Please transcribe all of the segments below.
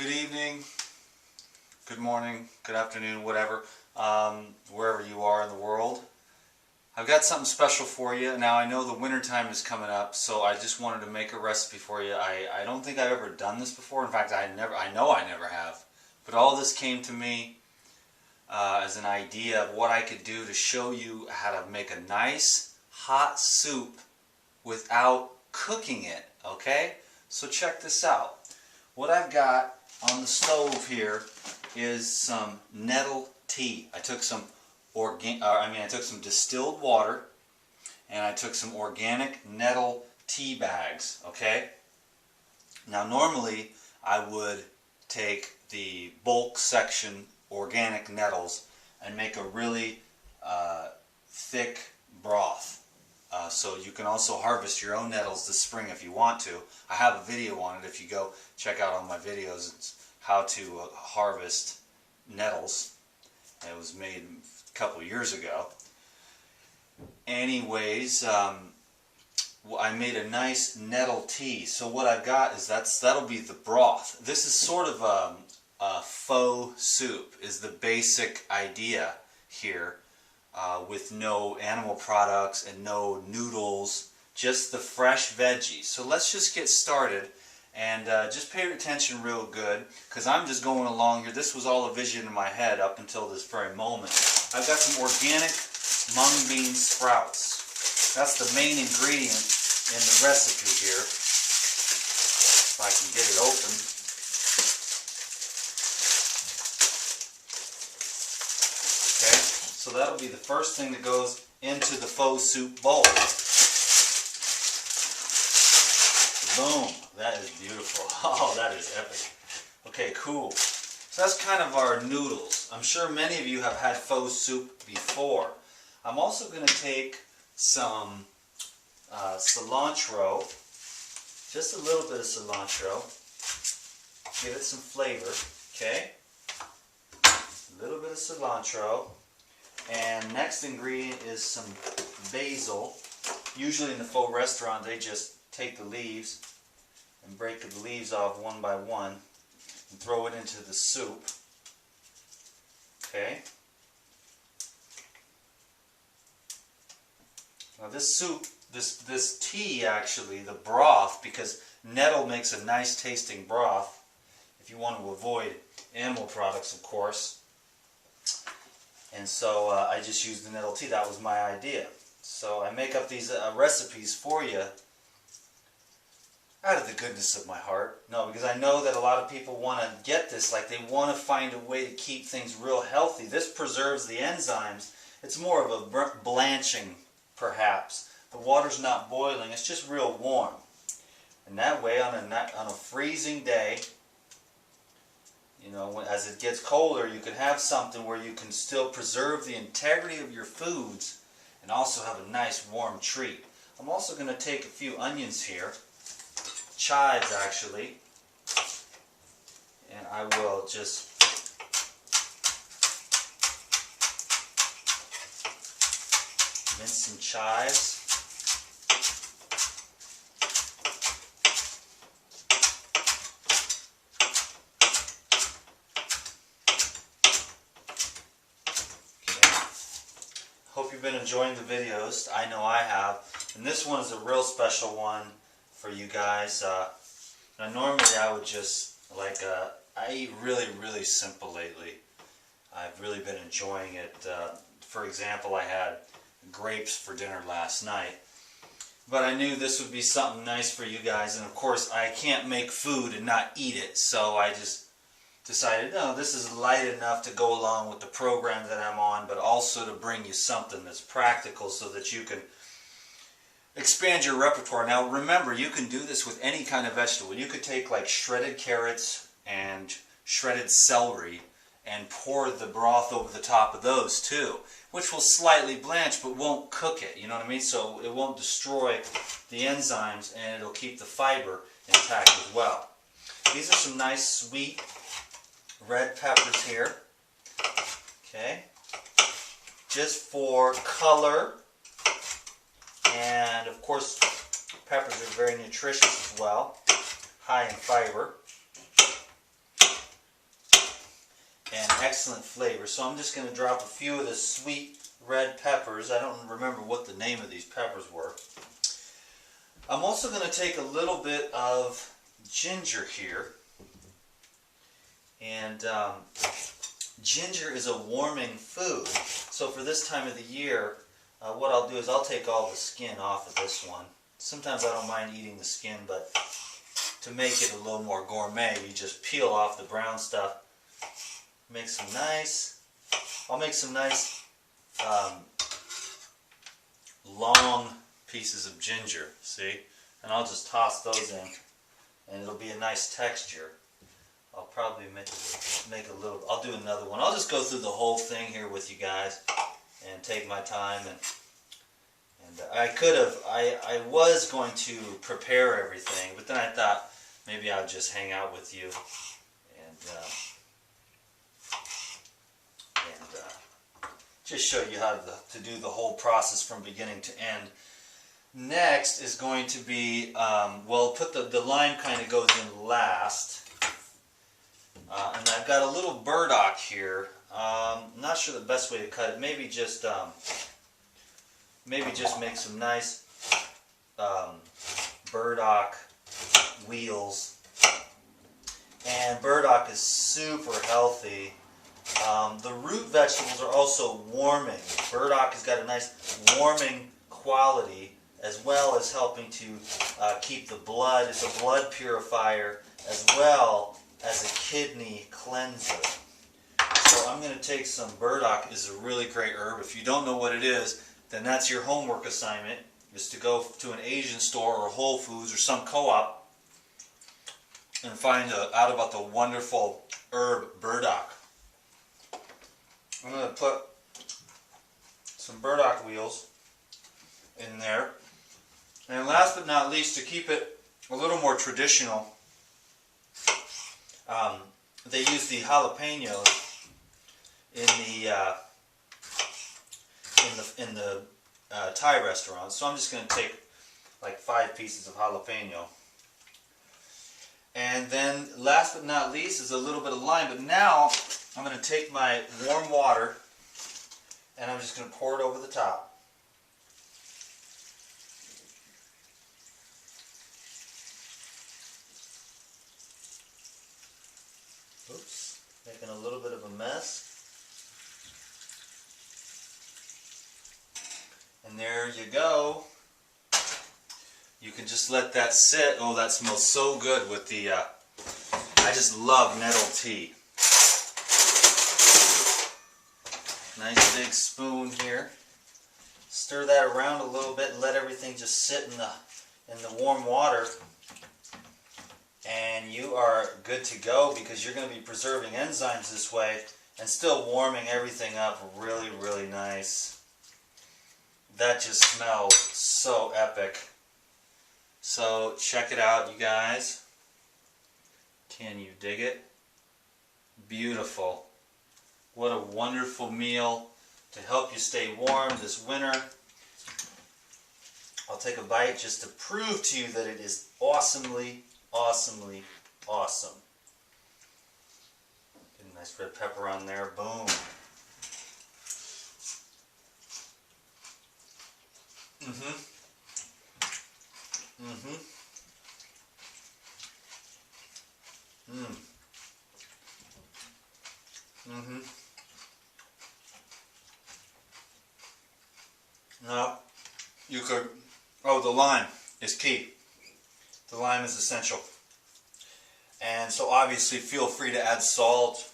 Good evening, good morning, good afternoon, whatever, wherever you are in the world. I've got something special for you. Now I know the winter time is coming up, so I just wanted to make a recipe for you. I don't think I've ever done this before. In fact, I know I never have. But all this came to me as an idea of what I could do to show you how to make a nice hot soup without cooking it, okay? So check this out. What I've got on the stove here is some nettle tea. I took some distilled water, and I took some organic nettle tea bags, okay? Now normally I would take the bulk section organic nettles and make a really thick broth. So you can also harvest your own nettles this spring if you want to. I have a video on it. If you go check out all my videos, it's how to harvest nettles. It was made a couple years ago. Anyways, I made a nice nettle tea. So what I've got is that'll be the broth. This is sort of a faux soup is the basic idea here. With no animal products and no noodles, just the fresh veggies. So let's just get started and just pay attention real good, because I'm just going along here. This was all a vision in my head up until this very moment. I've got some organic mung bean sprouts. That's the main ingredient in the recipe here. If I can get it open. So that'll be the first thing that goes into the faux soup bowl. Boom! That is beautiful. Oh, that is epic. Okay, cool. So that's kind of our noodles. I'm sure many of you have had faux soup before. I'm also going to take some cilantro, just a little bit of cilantro, give it some flavor, okay? A little bit of cilantro. And next ingredient is some basil. Usually in the faux restaurant they just take the leaves and break the leaves off one by one and throw it into the soup. Okay. Now this soup, this tea actually, the broth, because nettle makes a nice tasting broth, if you want to avoid animal products of course. And so I just used the nettle tea. That was my idea. So I make up these recipes for you out of the goodness of my heart. No, because I know that a lot of people want to get this, like they want to find a way to keep things real healthy. This preserves the enzymes. It's more of a blanching, perhaps. The water's not boiling. It's just real warm. And that way, on a freezing day, you know, as it gets colder, you can have something where you can still preserve the integrity of your foods and also have a nice warm treat. I'm also going to take a few onions here, chives actually, and I will just mince some chives. Hope you've been enjoying the videos. I know I have. And this one is a real special one for you guys. Now normally I would just, I eat really simple lately. I've really been enjoying it. For example, I had grapes for dinner last night. But I knew this would be something nice for you guys. And of course, I can't make food and not eat it. So I just decided, no, this is light enough to go along with the program that I'm on, but also to bring you something that's practical so that you can expand your repertoire. Now remember, you can do this with any kind of vegetable. You could take like shredded carrots and shredded celery and pour the broth over the top of those too, which will slightly blanch but won't cook it, you know what I mean? So it won't destroy the enzymes and it'll keep the fiber intact as well. These are some nice sweet red peppers here, okay, just for color, and of course peppers are very nutritious as well, high in fiber. and excellent flavor. So I'm just going to drop a few of the sweet red peppers. I don't remember what the name of these peppers were. I'm also going to take a little bit of ginger here. And ginger is a warming food. So for this time of the year, what I'll do is I'll take all the skin off of this one. Sometimes I don't mind eating the skin, but to make it a little more gourmet, you just peel off the brown stuff. Make some nice, I'll make some nice long pieces of ginger, see? And I'll just toss those in, and it'll be a nice texture. I'll probably make a little, I'll do another one. I'll just go through the whole thing here with you guys and take my time. And I could have, I was going to prepare everything, but then I thought maybe I'll just hang out with you and just show you how to do the whole process from beginning to end. Next is going to be, well, put the lime kind of goes in last. And I've got a little burdock here. I'm not sure the best way to cut it. Maybe just make some nice burdock wheels. And burdock is super healthy. The root vegetables are also warming. Burdock has got a nice warming quality, as well as helping to keep the blood. It's a blood purifier as well as a kidney cleanser. So I'm going to take some burdock. Is a really great herb. If you don't know what it is, then that's your homework assignment, is to go to an Asian store or Whole Foods or some co-op and find out about the wonderful herb burdock. I'm going to put some burdock wheels in there. And last but not least, to keep it a little more traditional, they use the jalapenos in the Thai restaurants. So I'm just going to take like 5 pieces of jalapeno. And then last but not least is a little bit of lime. But now I'm going to take my warm water and I'm just going to pour it over the top. Oops, making a little bit of a mess. And there you go. You can just let that sit. Oh, that smells so good with the, I just love nettle tea. Nice big spoon here. Stir that around a little bit and let everything just sit in the warm water. And you are good to go, because you're going to be preserving enzymes this way and still warming everything up really, really nice. That just smells so epic. So check it out, you guys. Can you dig it? Beautiful. What a wonderful meal to help you stay warm this winter. I'll take a bite just to prove to you that it is awesomely, awesomely awesome. Get a nice red pepper on there. Boom. Now, you could, the lime is key. The lime is essential. And so obviously feel free to add salt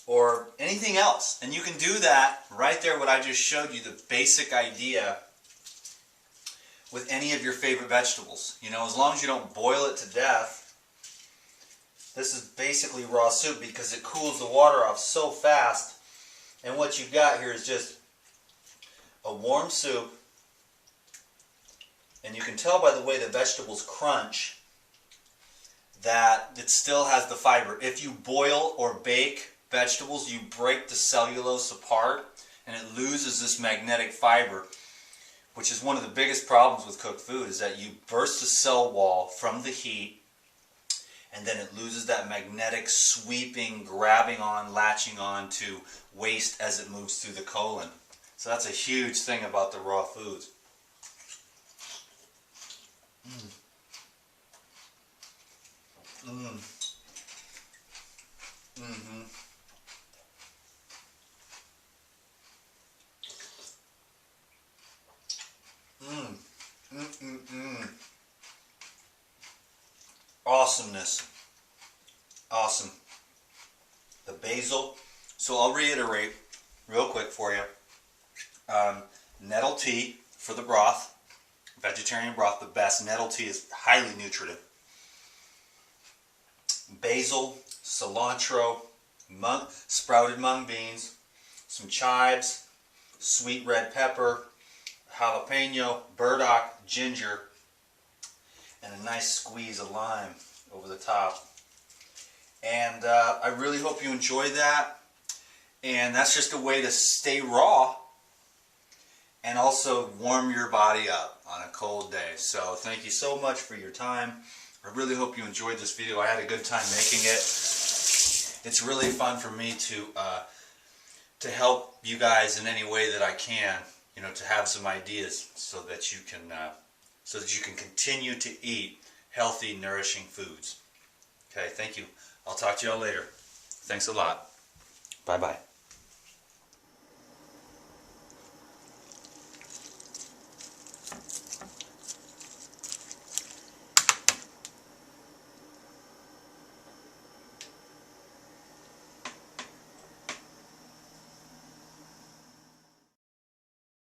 or anything else. And you can do that right there, what I just showed you, the basic idea with any of your favorite vegetables. You know, as long as you don't boil it to death. This is basically raw soup because it cools the water off so fast. And what you've got here is just a warm soup. And you can tell by the way the vegetables crunch that it still has the fiber. If you boil or bake vegetables, you break the cellulose apart and it loses this magnetic fiber, which is one of the biggest problems with cooked food, is that you burst the cell wall from the heat and then it loses that magnetic sweeping, grabbing on, latching on to waste as it moves through the colon. So that's a huge thing about the raw foods. Awesomeness. Awesome. The basil. So I'll reiterate real quick for you. Nettle tea for the broth. Vegetarian broth, the best. Nettle tea is highly nutritive. Basil, cilantro, sprouted mung beans, some chives, sweet red pepper, jalapeno, burdock, ginger, and a nice squeeze of lime over the top. And I really hope you enjoy that. And that's just a way to stay raw and also warm your body up on a cold day. So thank you so much for your time. I really hope you enjoyed this video. I had a good time making it. It's really fun for me to help you guys in any way that I can, you know, to have some ideas so that you can continue to eat healthy, nourishing foods. Okay, thank you. I'll talk to y'all later. Thanks a lot. Bye-bye.